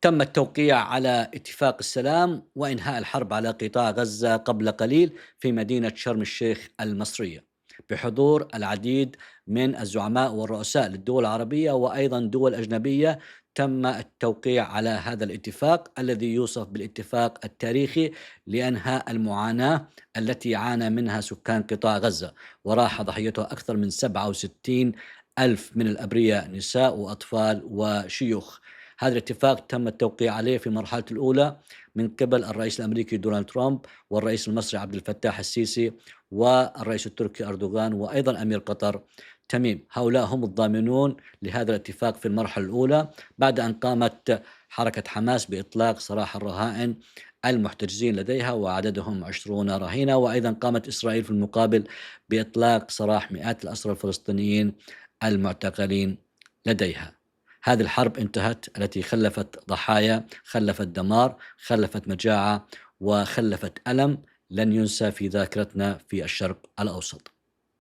تم التوقيع على اتفاق السلام وإنهاء الحرب على قطاع غزة قبل قليل في مدينة شرم الشيخ المصرية، بحضور العديد من الزعماء والرؤساء للدول العربية وأيضا دول أجنبية. تم التوقيع على هذا الاتفاق الذي يوصف بالاتفاق التاريخي لأنهاء المعاناة التي عانى منها سكان قطاع غزة، وراح ضحيته أكثر من 67 ألف من الأبرياء، نساء وأطفال وشيوخ. هذا الاتفاق تم التوقيع عليه في المرحلة الأولى من قبل الرئيس الأمريكي دونالد ترامب، والرئيس المصري عبد الفتاح السيسي، والرئيس التركي أردوغان، وأيضا أمير قطر تميم. هؤلاء هم الضامنون لهذا الاتفاق في المرحلة الأولى، بعد أن قامت حركة حماس بإطلاق سراح الرهائن المحتجزين لديها وعددهم 20 رهينة، وأيضا قامت إسرائيل في المقابل بإطلاق سراح مئات الأسرى الفلسطينيين المعتقلين لديها. هذه الحرب انتهت، التي خلفت ضحايا، خلفت دمار، خلفت مجاعة، وخلفت ألم لن ينسى في ذاكرتنا في الشرق الأوسط.